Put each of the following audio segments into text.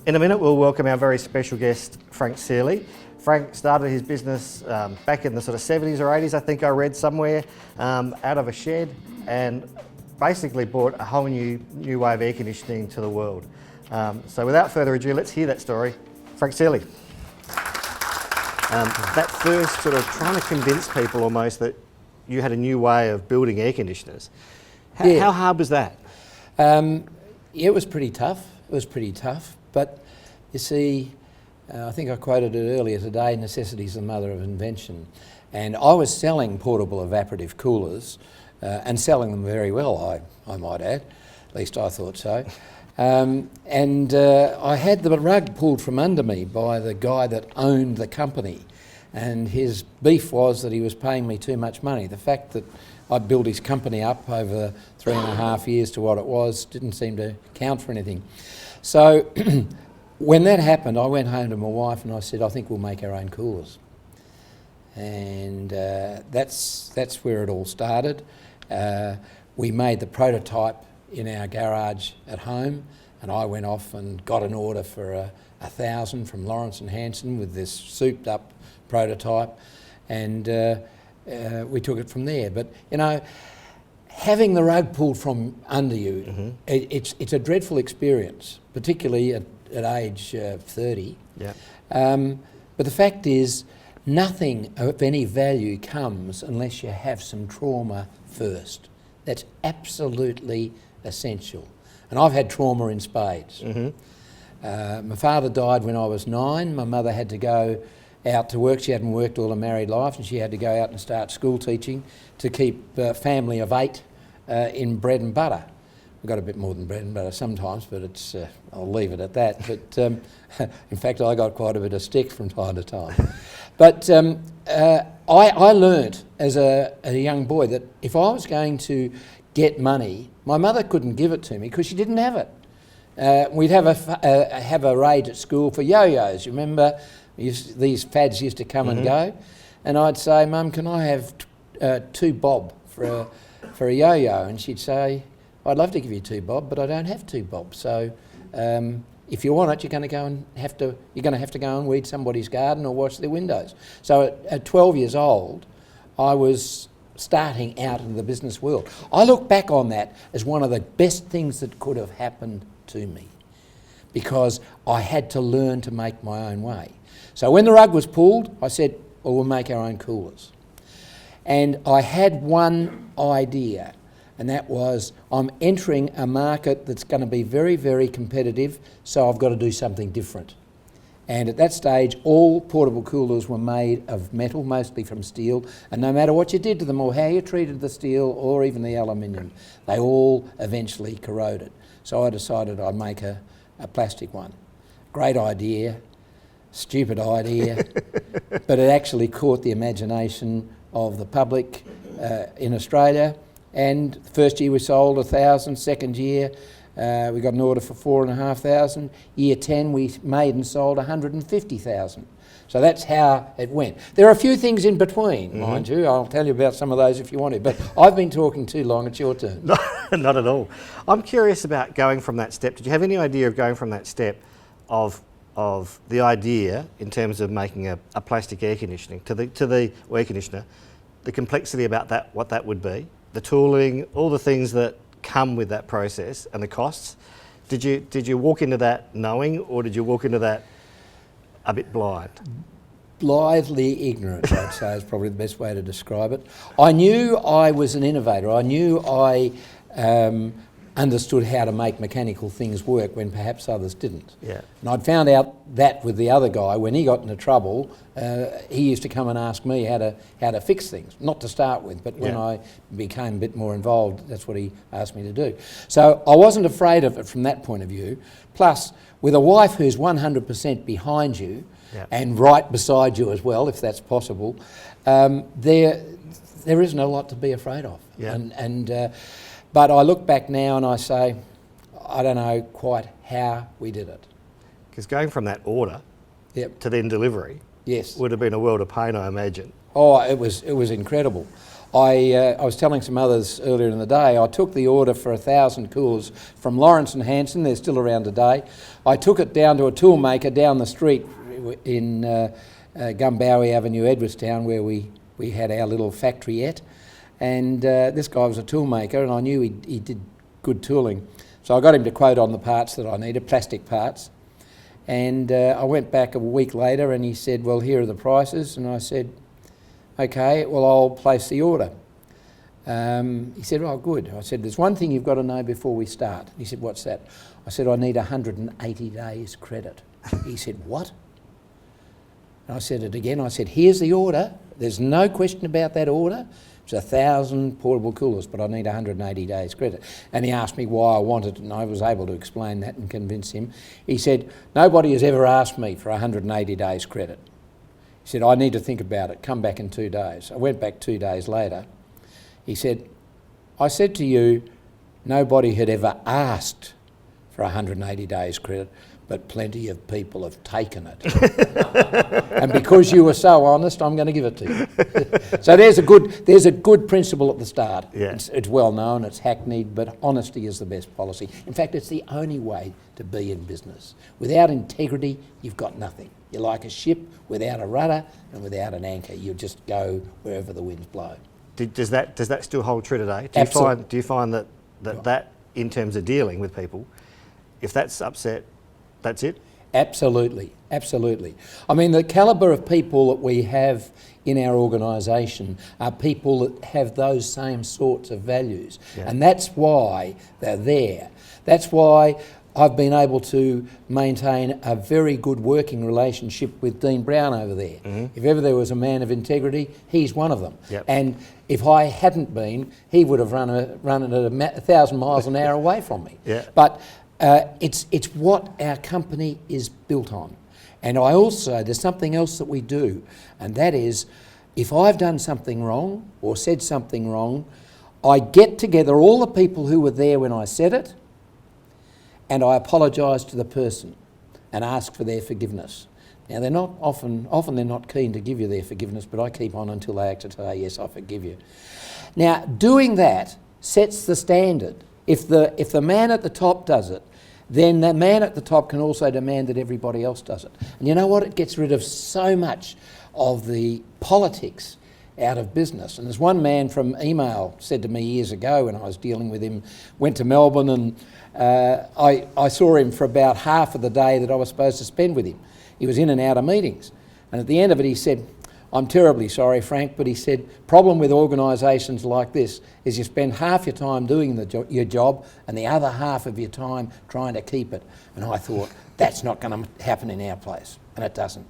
In a minute, we'll welcome our very special guest, Frank Seeley. Frank started his business back in the sort of 70s or 80s, I think I read somewhere, out of a shed, and basically brought a whole new way of air conditioning to the world. So without further ado, let's hear that story. Frank Seeley. That first sort of trying to convince people almost that you had a new way of building air conditioners. How hard was that? It was pretty tough. But you see, I think I quoted it earlier today, necessity is the mother of invention. And I was selling portable evaporative coolers and selling them very well, I might add. At least I thought so. I had the rug pulled from under me by the guy that owned the company. And his beef was that he was paying me too much money. The fact that I built his company up over 3.5 years to what it was didn't seem to count for anything. So when that happened, I went home to my wife and I said, I think we'll make our own coolers. And that's where it all started. We made the prototype in our garage at home, and I went off and got an order for 1,000 from Lawrence and Hanson with this souped up prototype, and we took it from there. But you know, having the rug pulled from under you, it's a dreadful experience, particularly at age 30. Yeah. But the fact is, nothing of any value comes unless you have some trauma first. That's absolutely essential. And I've had trauma in spades. My father died when I was 9. My mother had to go out to work. She hadn't worked all her married life, and she had to go out and start school teaching to keep a family of 8 in bread and butter. We've got a bit more than bread and butter sometimes, but it's I'll leave it at that. But in fact, I got quite a bit of stick from time to time. But I learnt as a young boy that if I was going to get money, my mother couldn't give it to me because she didn't have it. We'd have a raid at school for yo-yos. You remember these fads used to come and go, and I'd say, Mum, can I have 2 bob for a yo-yo? And she'd say, I'd love to give you 2 bob, but I don't have 2 bob. So if you want it, you're going to have to go and weed somebody's garden or wash their windows. So at 12 years old, I was starting out in the business world. I look back on that as one of the best things that could have happened to me, because I had to learn to make my own way. So when the rug was pulled, I said, well, we'll make our own coolers. And I had one idea, and that was, I'm entering a market that's going to be very, very competitive, so I've got to do something different. And at that stage, all portable coolers were made of metal, mostly from steel, and no matter what you did to them or how you treated the steel or even the aluminium, they all eventually corroded. So I decided I'd make a plastic one. Great idea, stupid idea, but it actually caught the imagination of the public in Australia. And the first year we sold 1,000, second year we got an order for 4,500. Year 10 we made and sold 150,000. So that's how it went. There are a few things in between, mind you. I'll tell you about some of those if you want to, but I've been talking too long. It's your turn. Not at all. I'm curious about going from that step. Did you have any idea of going from that step of the idea in terms of making a plastic air conditioning to the air conditioner, the complexity about that, what that would be, the tooling, all the things that come with that process and the costs? Did you walk into that knowing, or did you walk into that a bit blind? Blithely ignorant, I'd say, is probably the best way to describe it. I knew I was an innovator. I knew I understood how to make mechanical things work when perhaps others didn't. Yeah. And I'd found out that with the other guy. When he got into trouble, he used to come and ask me how to fix things, not to start with, but when I became a bit more involved, that's what he asked me to do. So I wasn't afraid of it from that point of view. Plus, with a wife who's 100% behind you, and right beside you as well, if that's possible, there isn't a lot to be afraid of. Yeah. But I look back now and I say, I don't know quite how we did it. Because going from that order to then delivery would have been a world of pain, I imagine. Oh, it was incredible. I was telling some others earlier in the day, I took the order for 1,000 coolers from Lawrence and Hanson, they're still around today. I took it down to a tool maker down the street in Gumbowie Avenue, Edwardstown, where we had our little factoryette. And this guy was a tool maker, and I knew he did good tooling. So I got him to quote on the parts that I needed, plastic parts. And I went back a week later and he said, well, here are the prices. And I said, okay, well, I'll place the order. He said, oh, good. I said, there's one thing you've got to know before we start. He said, what's that? I said, I need 180 days credit. He said, what? And I said it again. I said, here's the order. There's no question about that order. It's 1,000 portable coolers, but I need 180 days credit. And he asked me why I wanted it, and I was able to explain that and convince him. He said, nobody has ever asked me for 180 days credit. He said, I need to think about it. Come back in 2 days. I went back 2 days later. He said, I said to you, nobody had ever asked for 180 days credit, but plenty of people have taken it. And because you were so honest, I'm going to give it to you. So there's a good principle at the start. Yeah. It's well known, it's hackneyed, but honesty is the best policy. In fact, it's the only way to be in business. Without integrity, you've got nothing. You're like a ship without a rudder and without an anchor. You just go wherever the winds blow. Does that still hold true today? Absolutely. Do you find that in terms of dealing with people, if that's upset, that's it? Absolutely, absolutely. I mean, the calibre of people that we have in our organisation are people that have those same sorts of values. Yeah. And that's why they're there. That's why I've been able to maintain a very good working relationship with Dean Brown over there. Mm-hmm. If ever there was a man of integrity, he's one of them. Yep. And if I hadn't been, he would have run it at 1,000 miles an hour away from me. Yeah. But it's what our company is built on. And there's something else that we do, and that is, if I've done something wrong or said something wrong, I get together all the people who were there when I said it, and I apologise to the person and ask for their forgiveness. Now, they're not often they're not keen to give you their forgiveness, but I keep on until they actually say, yes, I forgive you. Now, doing that sets the standard. If the man at the top does it, then the man at the top can also demand that everybody else does it. And you know what? It gets rid of so much of the politics out of business. And there's one man from email said to me years ago when I was dealing with him, went to Melbourne, and I saw him for about half of the day that I was supposed to spend with him. He was in and out of meetings. And at the end of it, he said, I'm terribly sorry, Frank, but he said, problem with organisations like this is you spend half your time doing your job and the other half of your time trying to keep it. And I thought, that's not going to happen in our place, and it doesn't.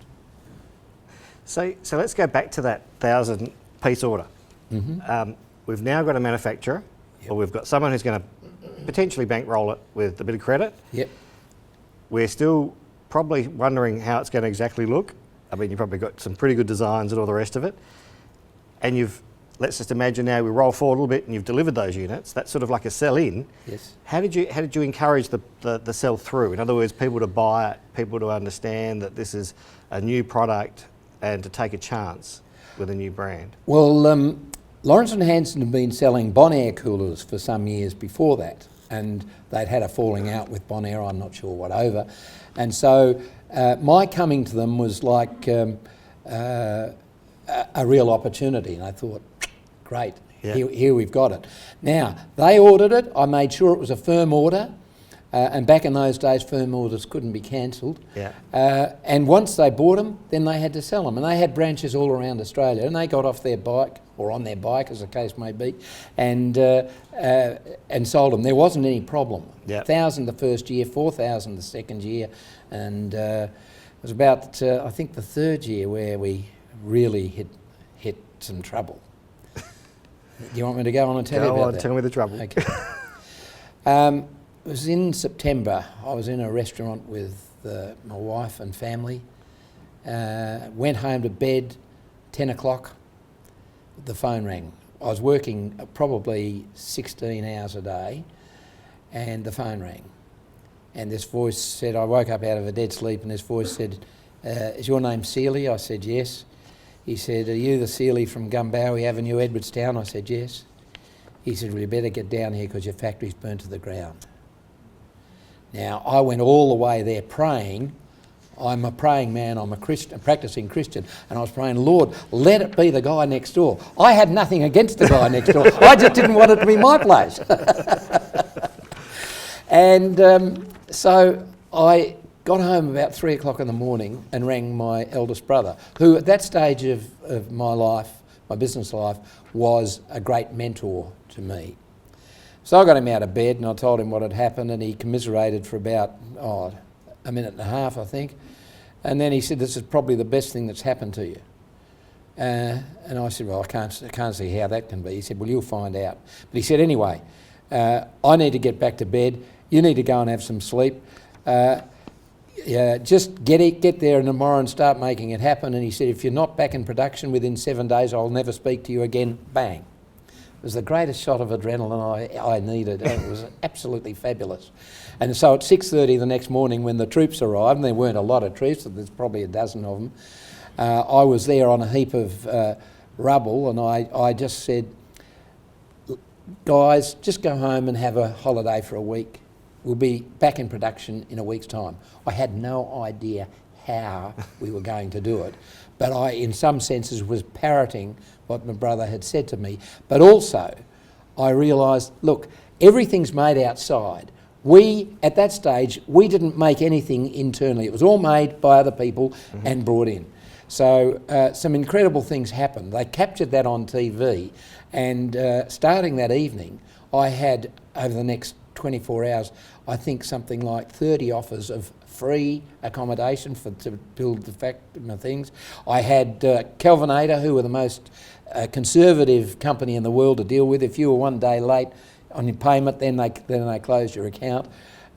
So let's go back to that 1,000-piece order. Mm-hmm. We've now got a manufacturer, or we've got someone who's going to potentially bankroll it with a bit of credit. Yep. We're still probably wondering how it's going to exactly look. I mean, you've probably got some pretty good designs and all the rest of it. And let's just imagine now we roll forward a little bit and you've delivered those units. That's sort of like a sell in. Yes. How did you encourage the sell through? In other words, people to buy it, people to understand that this is a new product and to take a chance with a new brand? Well, Lawrence and Hanson have been selling Bonaire coolers for some years before that, and they'd had a falling out with Bonaire, I'm not sure what over. And so my coming to them was like a real opportunity, and I thought, great, yeah. Here we've got it. Now, they ordered it, I made sure it was a firm order, and back in those days firm orders couldn't be cancelled. Yeah. And once they bought them, then they had to sell them, and they had branches all around Australia, and they got off their bike, or on their bike as the case may be, and sold them. There wasn't any problem. Yep. 1,000 the first year, 4,000 the second year, and it was about, I think, the third year where we really hit some trouble. Do you want me to go on and tell you about that? Tell me the trouble. Okay. It was in September. I was in a restaurant with my wife and family. Went home to bed, 10 o'clock. The phone rang. I was working probably 16 hours a day, and the phone rang. And this voice said, I woke up out of a dead sleep, and this voice said, is your name Seeley? I said, yes. He said, "Are you the Seeley from Gumbowie Avenue, Edwardstown?" I said, "Yes." He said, "Well, you better get down here because your factory's burnt to the ground." Now, I went all the way there praying. I'm a praying man, I'm a Christian, a practicing Christian, and I was praying, "Lord, let it be the guy next door." I had nothing against the guy next door. I just didn't want it to be my place. And so I got home about 3 o'clock in the morning and rang my eldest brother, who at that stage of my life, my business life, was a great mentor to me. So I got him out of bed and I told him what had happened, and he commiserated for about a minute and a half, I think. And then he said, "This is probably the best thing that's happened to you." And I said, "Well, I can't see how that can be." He said, "Well, you'll find out." But he said, "Anyway, I need to get back to bed. You need to go and have some sleep. Just get there tomorrow and start making it happen." And he said, "If you're not back in production within 7 days, I'll never speak to you again." Bang. It was the greatest shot of adrenaline I needed, and it was absolutely fabulous. And so at 6:30 the next morning when the troops arrived, and there weren't a lot of troops, there's probably a dozen of them, I was there on a heap of rubble, and I just said, "Guys, just go home and have a holiday for a week. We'll be back in production in a week's time." I had no idea how we were going to do it, but I, in some senses, was parroting what my brother had said to me. But also, I realised, look, everything's made outside. At that stage, we didn't make anything internally. It was all made by other people and brought in. So some incredible things happened. They captured that on TV, and starting that evening, I had, over the next 24 hours, I think something like 30 offers of free accommodation to build the things. I had Kelvinator, who were the most conservative company in the world to deal with. If you were one day late on your payment, then they closed your account.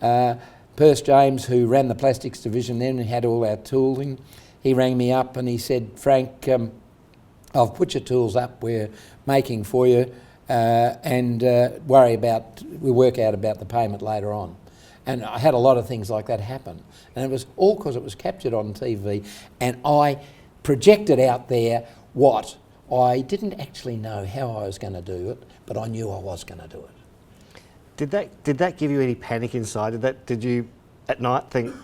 Perce James, who ran the plastics division then and had all our tooling, he rang me up and he said, "Frank, I've put your tools up, we're making for you, and we'll work out about the payment later on." And I had a lot of things like that happen. And it was all because it was captured on TV, and I projected out there what I didn't actually know how I was going to do it, but I knew I was going to do it. Did that give you any panic inside? Did you at night think,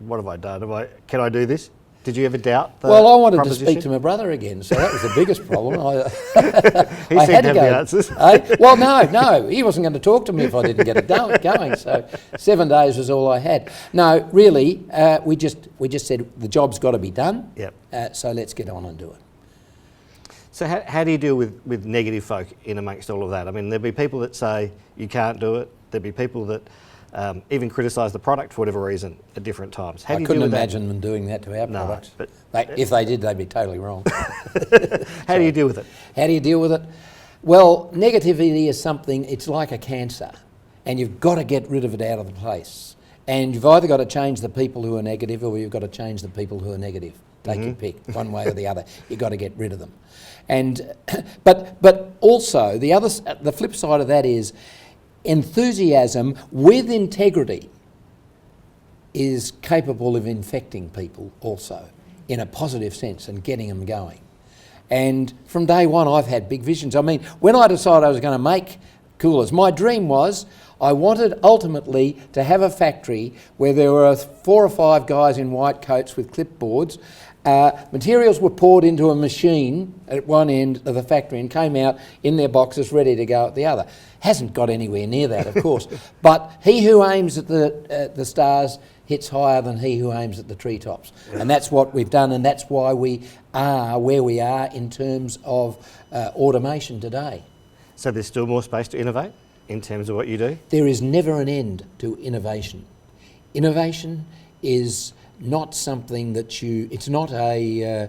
"What have I done? Can I do this?" Did you ever doubt the Well, I wanted proposition? to speak to my brother again, so that was the biggest problem. He seemed to have the answers. Well, no, he wasn't going to talk to me if I didn't get it going. So 7 days was all I had. No, really, we just said the job's got to be done. Yep. So let's get on and do it. So how do you deal with negative folk in amongst all of that? I mean, there'll be people that say you can't do it. There'll be people that even criticise the product for whatever reason at different times. How do I you couldn't deal with imagine them doing that to our products. But If they did, they'd be totally wrong. How do you deal with it? How do you deal with it? Well, negativity is something, it's like a cancer, and you've got to get rid of it out of the place. And you've either got to change the people who are negative, or you've got to change the people who are negative. Take your pick, one way or the other. You've got to get rid of them. And but also the flip side of that is enthusiasm with integrity is capable of infecting people also in a positive sense and getting them going. And from day one, I've had big visions. I mean, when I decided I was going to make coolers, my dream was I wanted ultimately to have a factory where there were 4 or 5 guys in white coats with clipboards. Materials were poured into a machine at one end of the factory and came out in their boxes ready to go at the other. Hasn't got anywhere near that, of course. But he who aims at the stars hits higher than he who aims at the treetops. And that's what we've done, and that's why we are where we are in terms of automation today. So there's still more space to innovate in terms of what you do? There is never an end to innovation. Innovation is not something that it's not a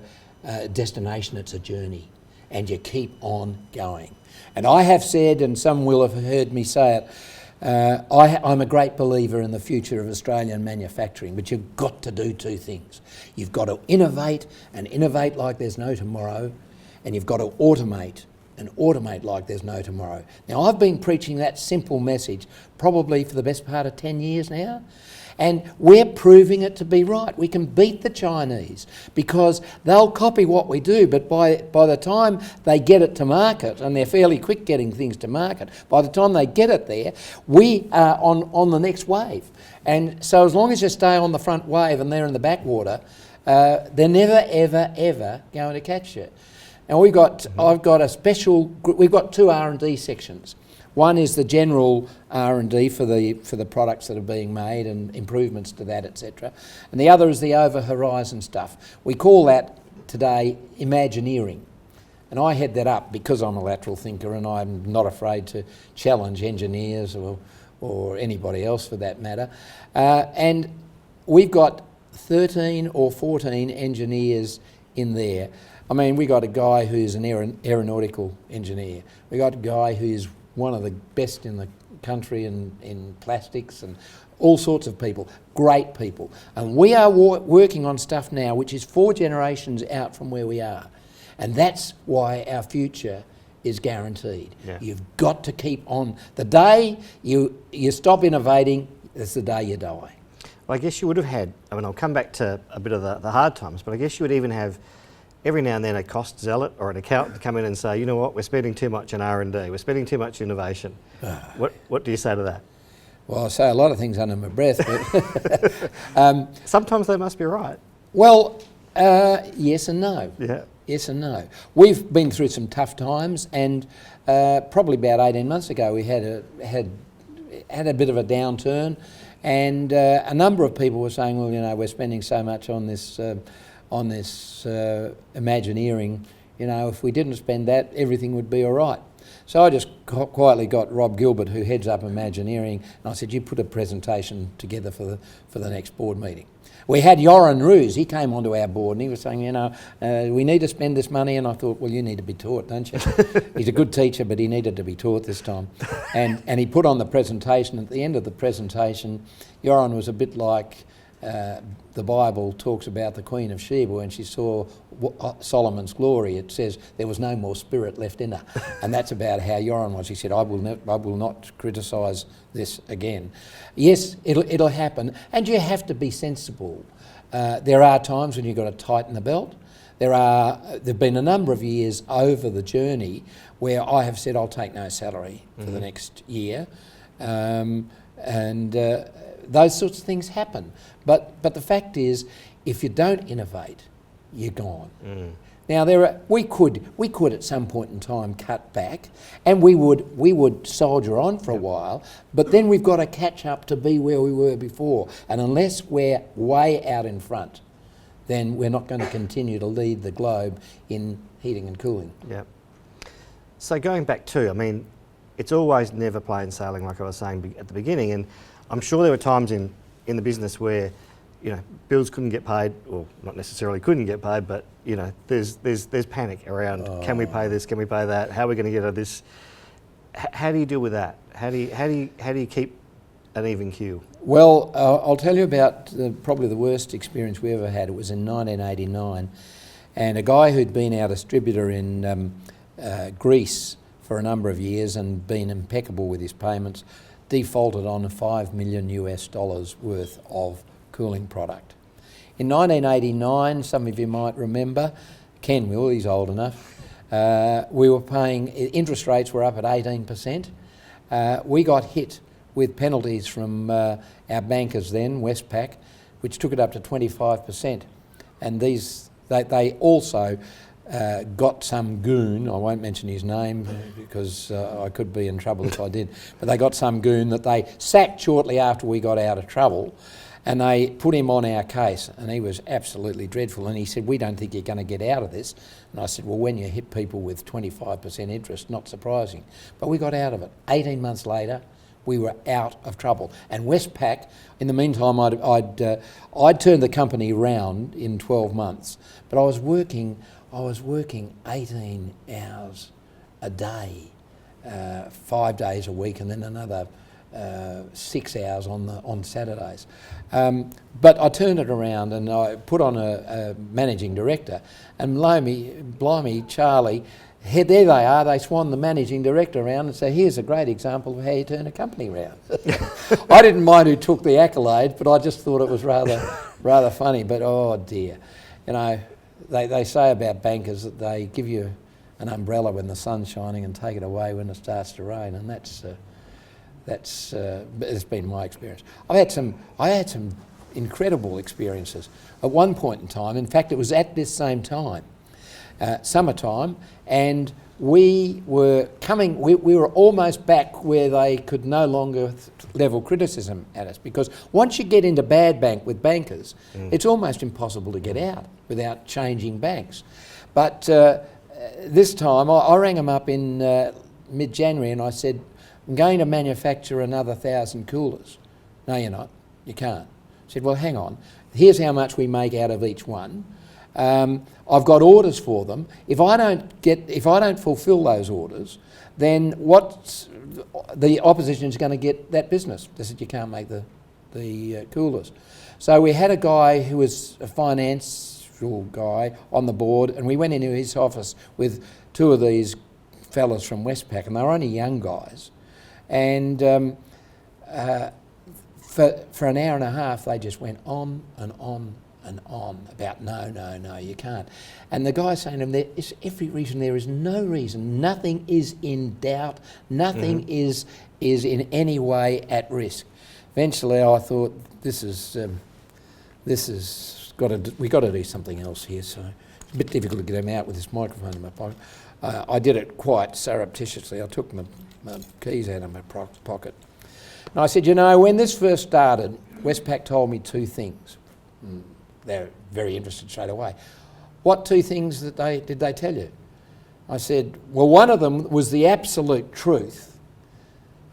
destination, it's a journey, and you keep on going. And I have said, and some will have heard me say it, I'm a great believer in the future of Australian manufacturing, but you've got to do 2 things. You've got to innovate, and innovate like there's no tomorrow, and you've got to automate, and automate like there's no tomorrow. Now, I've been preaching that simple message probably for the best part of 10 years now, And we're proving it to be right. We can beat the Chinese because they'll copy what we do, but by the time they get it to market, and they're fairly quick getting things to market, by the time they get it there, we are on the next wave. And so as long as you stay on the front wave and they're in the backwater, they're never, ever, ever going to catch you. And I've got a special group. We've got two R&D sections. One is the general R&D for the products that are being made and improvements to that, etc. And the other is the over-horizon stuff. We call that today Imagineering. And I head that up because I'm a lateral thinker and I'm not afraid to challenge engineers or anybody else for that matter. And we've got 13 or 14 engineers in there. I mean, we got a guy who's an aeronautical engineer. We got a guy who's one of the best in the country in plastics, and all sorts of people, great people. And we are working on stuff now which is 4 generations out from where we are. And that's why our future is guaranteed. Yeah. You've got to keep on. The day you stop innovating, that's the day you die. Well, I guess you would have had, I mean, I'll come back to a bit of the hard times, but I guess you would even have every now and then a cost zealot or an accountant come in and say, you know what, we're spending too much on R&D, we're spending too much innovation. What do you say to that? Well, I say a lot of things under my breath, but sometimes they must be right. Well, yes and no. Yeah. Yes and no. We've been through some tough times, and probably about 18 months ago we had a bit of a downturn, and a number of people were saying, well, you know, we're spending so much on this Imagineering, you know, if we didn't spend that, everything would be all right. So I just quietly got Rob Gilbert, who heads up Imagineering, and I said, you put a presentation together for the next board meeting. We had Joran Roos, he came onto our board and he was saying, you know, we need to spend this money, and I thought, well, you need to be taught, don't you? He's a good teacher, but he needed to be taught this time. And he put on the presentation. At the end of the presentation, Joran was a bit like the Bible talks about the Queen of Sheba when she saw Solomon's glory. It says there was no more spirit left in her, and that's about how Joran was. He said, I will not criticise this again. Yes, it'll happen, and you have to be sensible. There are times when you've got to tighten the belt. There've been a number of years over the journey where I have said I'll take no salary for the next year, and those sorts of things happen. But the fact is, if you don't innovate, you're gone. Now we could at some point in time cut back, and we would soldier on for a while, but then we've got to catch up to be where we were before. And unless we're way out in front, then we're not going to continue to lead the globe in heating and cooling. Yeah. So going back to, I mean, it's always never plain sailing, like I was saying at the beginning, and I'm sure there were times in the business where, you know, bills couldn't get paid, or not necessarily couldn't get paid, but, you know, there's panic around, can we pay this, can we pay that, how are we going to get out of this? How do you deal with that? How do you keep an even keel? Well, I'll tell you about probably the worst experience we ever had. It was in 1989, and a guy who'd been our distributor in Greece for a number of years and been impeccable with his payments defaulted on $5 million worth of cooling product. In 1989, some of you might remember, Ken Will, he's old enough, we were paying, interest rates were up at 18%. We got hit with penalties from our bankers then, Westpac, which took it up to 25%. And they also got some goon, I won't mention his name because I could be in trouble if I did, but they got some goon that they sacked shortly after we got out of trouble, and they put him on our case, and he was absolutely dreadful, and he said, we don't think you're going to get out of this. And I said, well, when you hit people with 25% interest, not surprising. But we got out of it. 18 months later, we were out of trouble. And Westpac, in the meantime, I'd turned the company round in 12 months, but I was working 18 hours a day, 5 days a week, and then another 6 hours on Saturdays. But I turned it around and I put on a managing director, and blimey, Charlie, here, there they are, they swan the managing director around and say, here's a great example of how you turn a company around. I didn't mind who took the accolade, but I just thought it was rather funny. But oh dear, you know, they say about bankers that they give you an umbrella when the sun's shining and take it away when it starts to rain, and that's it's been my experience. I had some incredible experiences. At one point in time, in fact it was at this same time, summertime, and we were almost back where they could no longer level criticism at us, because once you get into bad bank with bankers, it's almost impossible to get out without changing banks. But this time I rang them up in mid-January and I said, I'm going to manufacture another 1,000 coolers. No, you're not. You can't. I said, well, hang on. Here's how much we make out of each one. I've got orders for them. If I don't fulfil those orders, then what's the opposition is going to get that business? They said you can't make the coolers. So we had a guy who was a financial guy on the board, and we went into his office with two of these fellas from Westpac, and they were only young guys. And for an hour and a half, they just went on and on and on about no, you can't. And the guy saying to him, there is every reason, there is no reason, nothing is in doubt, nothing is in any way at risk. Eventually I thought, we've got to do something else here, so it's a bit difficult to get him out with this microphone in my pocket. I did it quite surreptitiously. I took my keys out of my pocket. And I said, you know, when this first started, Westpac told me two things. They're very interested straight away. What two things did they tell you? I said, well, one of them was the absolute truth,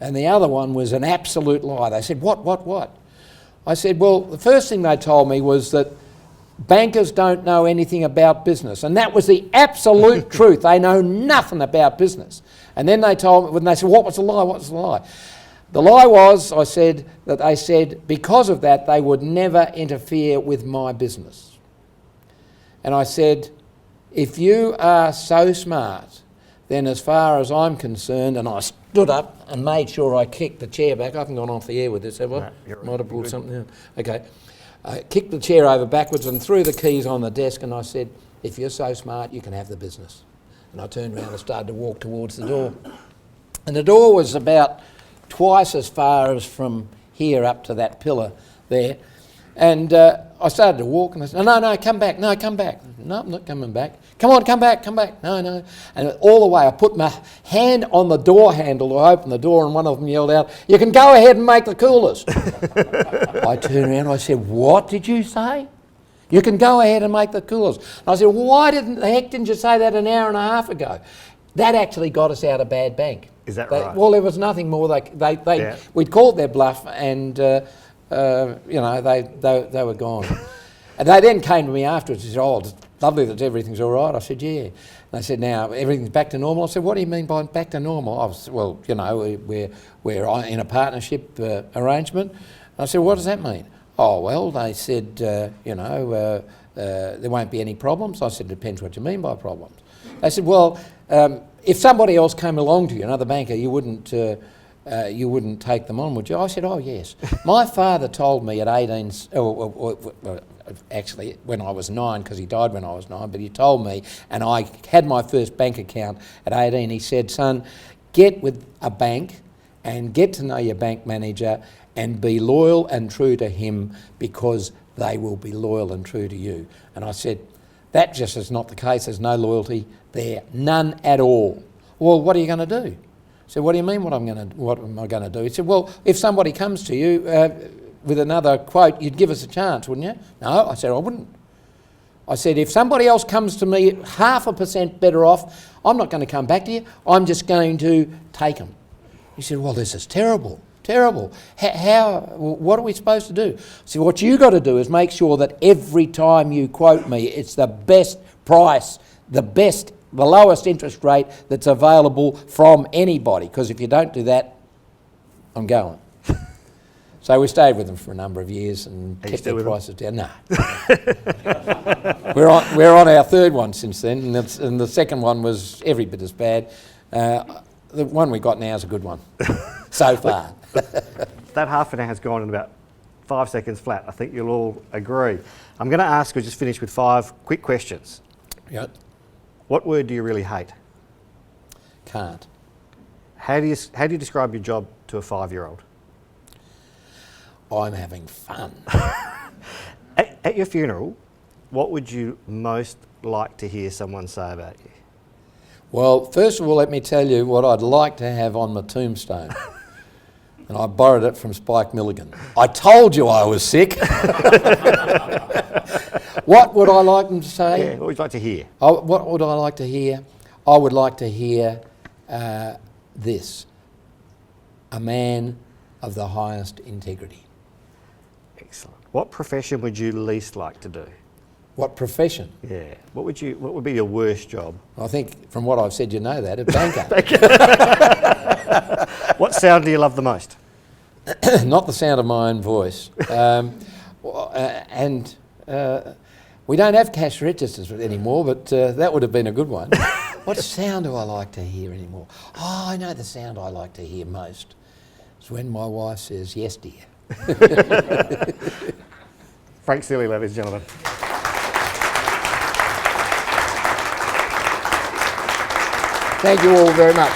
and the other one was an absolute lie. They said, what? I said, well, the first thing they told me was that bankers don't know anything about business, and that was the absolute truth. They know nothing about business. And then they told me, when they said, what was the lie? The lie was, I said, that they said because of that they would never interfere with my business. And I said, if you are so smart, then as far as I'm concerned, and I stood up and made sure I kicked the chair back. I haven't gone off the air with this, have I? No, you're right. Might have pulled something out. Okay. I kicked the chair over backwards and threw the keys on the desk, and I said, if you're so smart, you can have the business. And I turned around and started to walk towards the door. And the door was about twice as far as from here up to that pillar there. And I started to walk, and I said, no, come back. No, I'm not coming back. Come on, come back. No. And all the way I put my hand on the door handle to open the door, and one of them yelled out, you can go ahead and make the coolers. I turned around and I said, what did you say? You can go ahead and make the coolers. And I said, well, why the heck didn't you say that an hour and a half ago? That actually got us out of bad bank. Is that right? Well, there was nothing more. We'd called their bluff, and you know, they were gone. And they then came to me afterwards and said, oh, it's lovely that everything's all right. I said, yeah. And they said, now everything's back to normal. I said, what do you mean by back to normal? I was, well, you know, we're in a partnership arrangement. And I said, what does that mean? Oh, well, they said, you know, there won't be any problems. I said, depends what you mean by problems. They said, well, if somebody else came along to you, another banker, you wouldn't take them on, would you? I said, oh, yes. My father told me at 18, actually when I was 9, because he died when I was 9, but he told me, and I had my first bank account at 18, he said, son, get with a bank and get to know your bank manager and be loyal and true to him, because they will be loyal and true to you. And I said, that just is not the case. There's no loyalty there, none at all. Well, what are you going to do? I said, what do you mean what am I going to do? He said, well, if somebody comes to you with another quote, you'd give us a chance, wouldn't you? No, I said, I wouldn't. I said, if somebody else comes to me 0.5% better off, I'm not going to come back to you. I'm just going to take them. He said, well, this is terrible. What are we supposed to do? So what you got to do is make sure that every time you quote me, it's the best price, the lowest interest rate that's available from anybody, because if you don't do that, I'm going. So we stayed with them for a number of years and Are you kept still their with prices down. No. We're on our third one since then, and the second one was every bit as bad. The one we got now is a good one, so far. That half an hour has gone in about 5 seconds flat. I think you'll all agree. I'm going to ask you, just finish with 5 quick questions. Yep. What word do you really hate? Can't. How do you describe your job to a 5-year-old? I'm having fun. At your funeral, what would you most like to hear someone say about you? Well, first of all, let me tell you what I'd like to have on my tombstone. And I borrowed it from Spike Milligan. I told you I was sick. What would I like them to say? Yeah, what would you like to hear? What would I like to hear? I would like to hear this. A man of the highest integrity. Excellent. What profession would you least like to do? What profession? Yeah. What would be your worst job? I think from what I've said, you know that, a banker. What sound do you love the most? Not the sound of my own voice. We don't have cash registers anymore, but that would have been a good one. What sound do I like to hear anymore? Oh, I know the sound I like to hear most. It's when my wife says, yes, dear. Frank Seeley, ladies and gentlemen. Thank you all very much.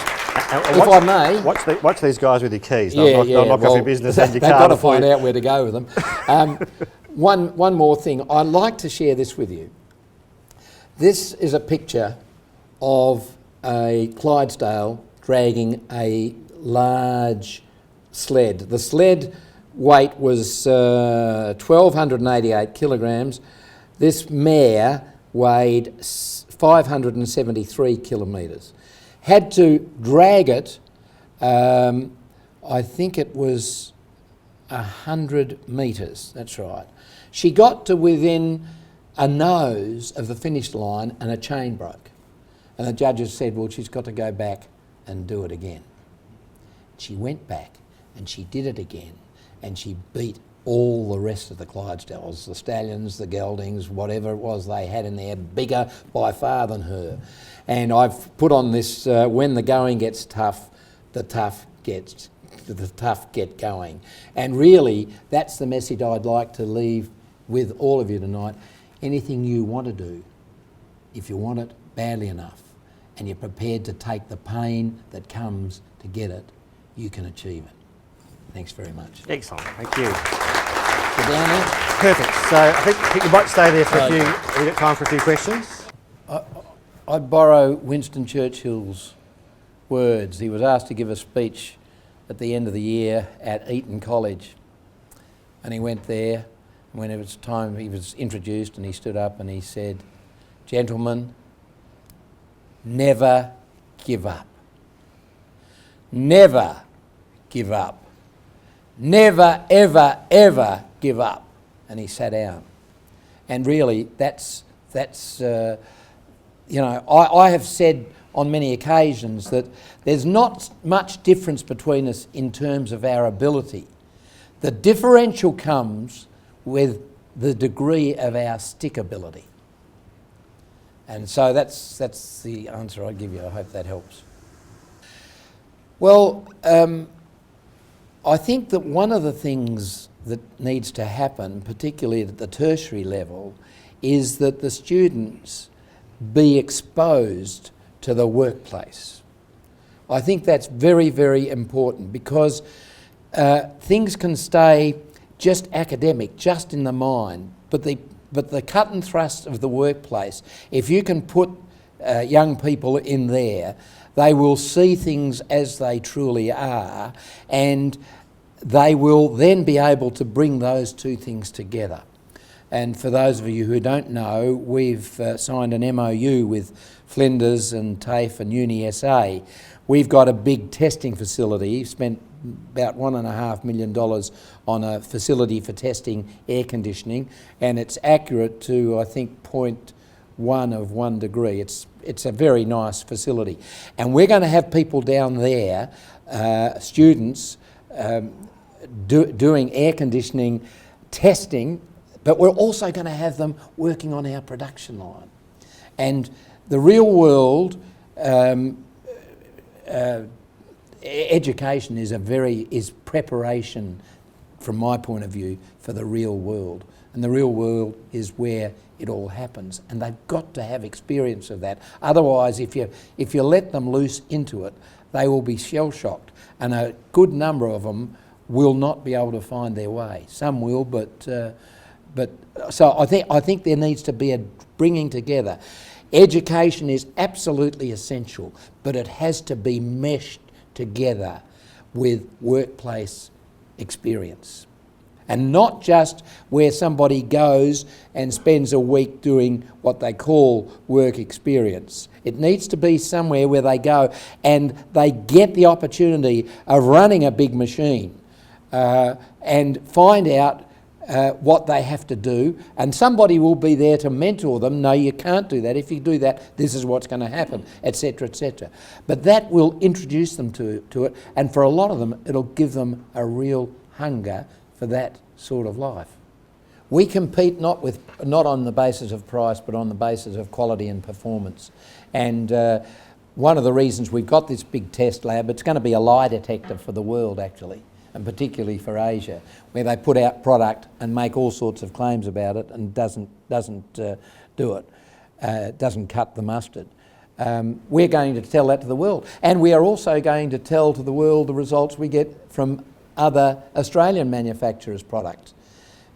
If I may... Watch these guys with your keys. Yeah, They'll knock off your business and your they've car. got to find out where to go with them. One more thing. I'd like to share this with you. This is a picture of a Clydesdale dragging a large sled. The sled weight was 1,288 kilograms. This mare weighed 573 kilometres. Had to drag it, I think it was 100 metres, that's right. She got to within a nose of the finish line and a chain broke. And the judges said, well, she's got to go back and do it again. She went back and she did it again, and she beat all the rest of the Clydesdales, the stallions, the geldings, whatever it was they had in there, bigger by far than her. And I've put on this, when the going gets tough, the tough get going. And really, that's the message I'd like to leave with all of you tonight. Anything you want to do, if you want it badly enough, and you're prepared to take the pain that comes to get it, you can achieve it. Thanks very much. Excellent, thank you. Sit down there. Perfect. So I think you might stay there for a few. Have you got time for a few questions? I'd borrow Winston Churchill's words. He was asked to give a speech at the end of the year at Eton College, and he went there. When it was time, he was introduced and he stood up and he said, "Gentlemen, never give up. Never give up. Never, ever, ever give up." And he sat down. And really, that's you know, I have said on many occasions that there's not much difference between us in terms of our ability. The differential comes with the degree of our stickability. And so that's the answer I give you. I hope that helps. Well, I think that one of the things that needs to happen, particularly at the tertiary level, is that the students be exposed to the workplace. I think that's very, very important, because things can stay just academic, just in the mind, but the cut and thrust of the workplace, if you can put young people in there, they will see things as they truly are, and they will then be able to bring those two things together. And for those of you who don't know, we've signed an MOU with Flinders and TAFE and UniSA. We've got a big testing facility, spent about $1.5 million on a facility for testing air conditioning, and it's accurate to, I think, 0.1 of 1 degree. It's a very nice facility. And we're going to have people down there, students, doing air conditioning testing, but we're also going to have them working on our production line. And the real world education is preparation, from my point of view, for the real world. And the real world is where it all happens, and they've got to have experience of that. Otherwise, if you let them loose into it, they will be shell-shocked, and a good number of them will not be able to find their way. Some will, but so I think there needs to be a bringing together. Education is absolutely essential, but it has to be meshed together with workplace experience. And not just where somebody goes and spends a week doing what they call work experience. It needs to be somewhere where they go and they get the opportunity of running a big machine and find out what they have to do, and somebody will be there to mentor them. No, you can't do that. If you do that, this is what's going to happen, etc., etc. But that will introduce them to it, and for a lot of them, it'll give them a real hunger for that sort of life. We compete not on the basis of price, but on the basis of quality and performance. And one of the reasons we've got this big test lab, it's going to be a lie detector for the world, actually, and particularly for Asia, where they put out product and make all sorts of claims about it and doesn't do it, doesn't cut the mustard. We're going to tell that to the world, and we are also going to tell to the world the results we get from other Australian manufacturers' products,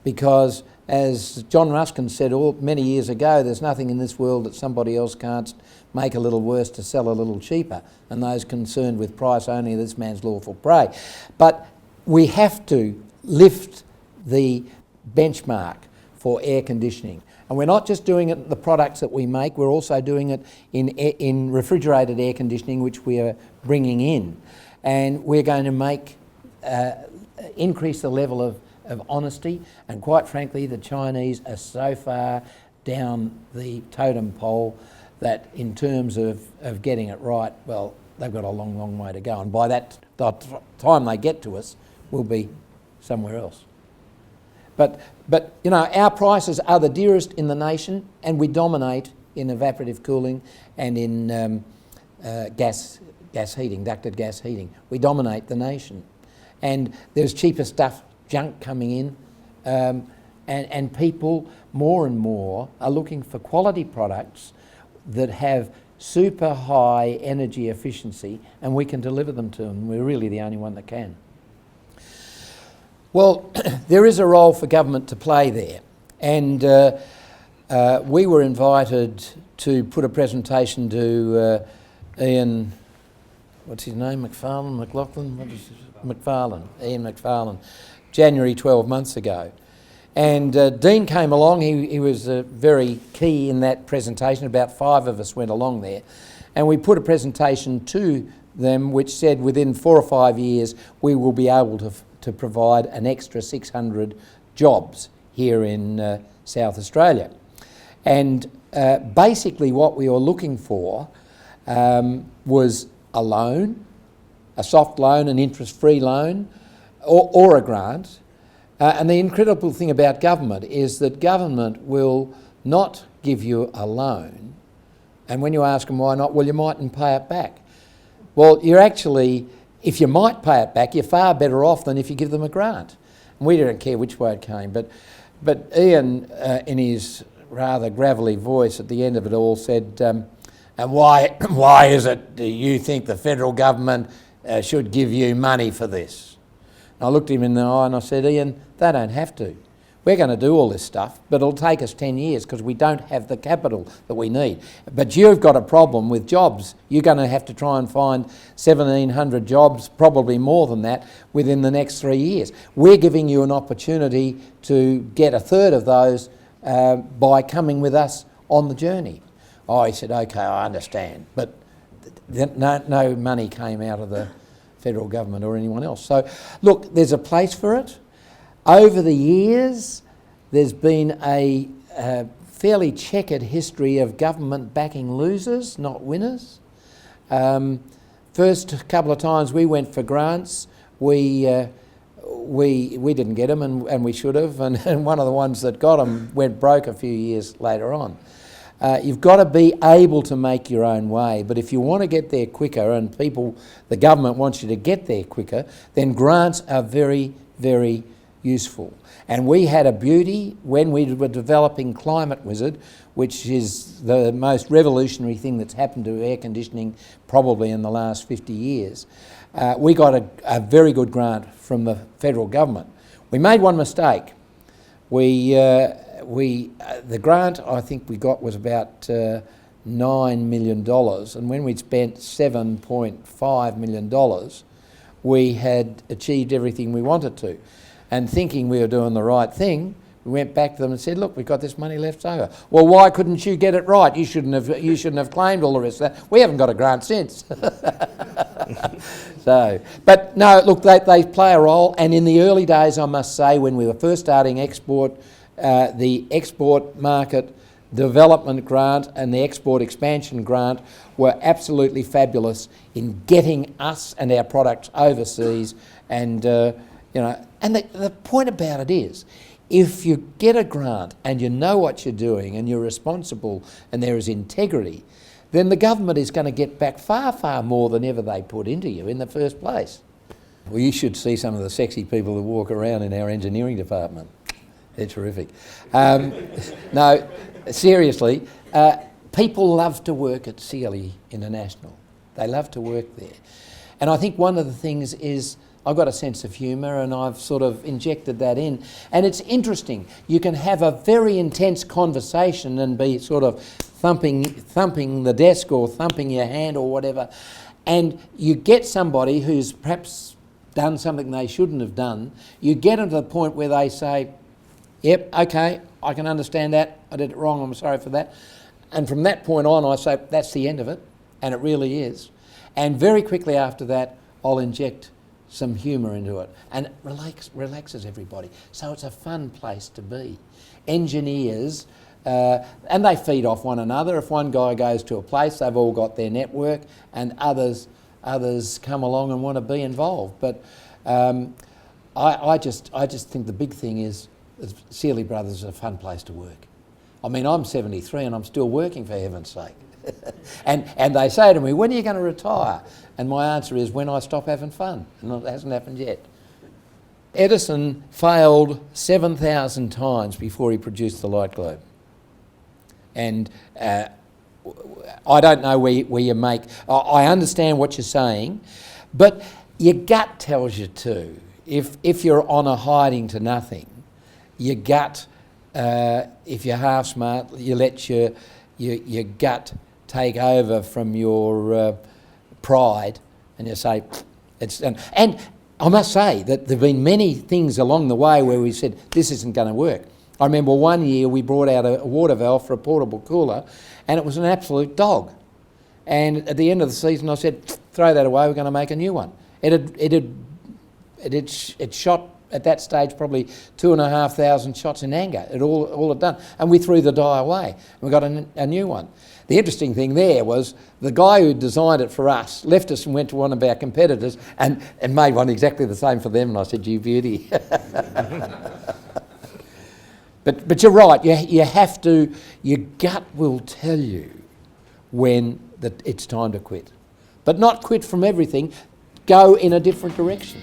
because as John Ruskin said many years ago, there's nothing in this world that somebody else can't make a little worse to sell a little cheaper, and those concerned with price only, this man's lawful prey. But we have to lift the benchmark for air conditioning. And we're not just doing it in the products that we make, we're also doing it in refrigerated air conditioning, which we are bringing in. And we're going to increase the level of honesty. And quite frankly, the Chinese are so far down the totem pole that in terms of getting it right, well, they've got a long, long way to go. And by the time they get to us, we'll be somewhere else. But you know, our prices are the dearest in the nation, and we dominate in evaporative cooling and in gas heating, ducted gas heating. We dominate the nation. And there's cheaper stuff, junk coming in, and people more and more are looking for quality products that have super high energy efficiency, and we can deliver them to them. We're really the only one that can. Well, there is a role for government to play there, and we were invited to put a presentation to Ian, what's his name, Ian McFarlane, January 12 months ago. And Dean came along. He was very key in that presentation. About 5 of us went along there, and we put a presentation to them which said within 4 or 5 years we will be able to provide an extra 600 jobs here in South Australia. And basically what we were looking for was a loan, a soft loan, an interest-free loan, or a grant. And the incredible thing about government is that government will not give you a loan, and when you ask them why not, well, you mightn't pay it back. Well, you're actually, if you might pay it back, you're far better off than if you give them a grant. And we don't care which way it came, but Ian, in his rather gravelly voice at the end of it all, said, and why is it do you think the federal government should give you money for this? And I looked him in the eye and I said, Ian, they don't have to. We're going to do all this stuff, but it'll take us 10 years because we don't have the capital that we need. But you've got a problem with jobs. You're going to have to try and find 1,700 jobs, probably more than that, within the next 3 years. We're giving you an opportunity to get a third of those by coming with us on the journey. Oh, he said, okay, I understand. But no money came out of the federal government or anyone else. So, look, there's a place for it. Over the years, there's been a fairly checkered history of government backing losers, not winners. First couple of times we went for grants, we we didn't get them, and we should have, and one of the ones that got them went broke a few years later on. You've got to be able to make your own way, but if you want to get there quicker, and the government wants you to get there quicker, then grants are very, very useful. And we had a beauty when we were developing Climate Wizard, which is the most revolutionary thing that's happened to air conditioning probably in the last 50 years. We got a very good grant from the federal government. We made one mistake. The grant I think we got was about $9 million, and when we'd spent $7.5 million, we had achieved everything we wanted to. And thinking we were doing the right thing, we went back to them and said, look, we've got this money left over. Well, why couldn't you get it right? You shouldn't have claimed all the rest of that. We haven't got a grant since. But no, look, they play a role. And in the early days, I must say, when we were first starting export, the export market development grant and the export expansion grant were absolutely fabulous in getting us and our products overseas. And and the point about it is, if you get a grant and you know what you're doing and you're responsible and there is integrity, then the government is going to get back far, far more than ever they put into you in the first place. Well, you should see some of the sexy people who walk around in our engineering department. They're terrific. No, seriously, people love to work at Seeley International. They love to work there. And I think one of the things is I've got a sense of humour, and I've sort of injected that in. And it's interesting. You can have a very intense conversation and be sort of thumping the desk or thumping your hand or whatever, and you get somebody who's perhaps done something they shouldn't have done. You get them to the point where they say, yep, okay, I can understand that. I did it wrong. I'm sorry for that. And from that point on, I say, that's the end of it. And it really is. And very quickly after that, I'll inject some humour into it, and it relaxes everybody. So it's a fun place to be. Engineers, and they feed off one another. If one guy goes to a place, they've all got their network, and others come along and want to be involved. But I just think the big thing is Seeley Brothers is a fun place to work. I mean, I'm 73 and I'm still working, for heaven's sake. And they say to me, when are you going to retire? And my answer is, when I stop having fun. And it hasn't happened yet. Edison failed 7,000 times before he produced the light globe. And I don't know where you make... I understand what you're saying, but your gut tells you to. If you're on a hiding to nothing, your gut, if you're half smart, you let your gut take over from your pride, and you say, it's... And I must say that there have been many things along the way where we said, this isn't going to work. I remember one year we brought out a water valve for a portable cooler, and it was an absolute dog. And at the end of the season I said, throw that away, we're going to make a new one. It shot at that stage probably 2,500 shots in anger. It all had done. And we threw the die away, and we got a new one. The interesting thing there was the guy who designed it for us left us and went to one of our competitors and made one exactly the same for them, and I said, you beauty. But you're right, you have to, your gut will tell you when it's time to quit. But not quit from everything, go in a different direction.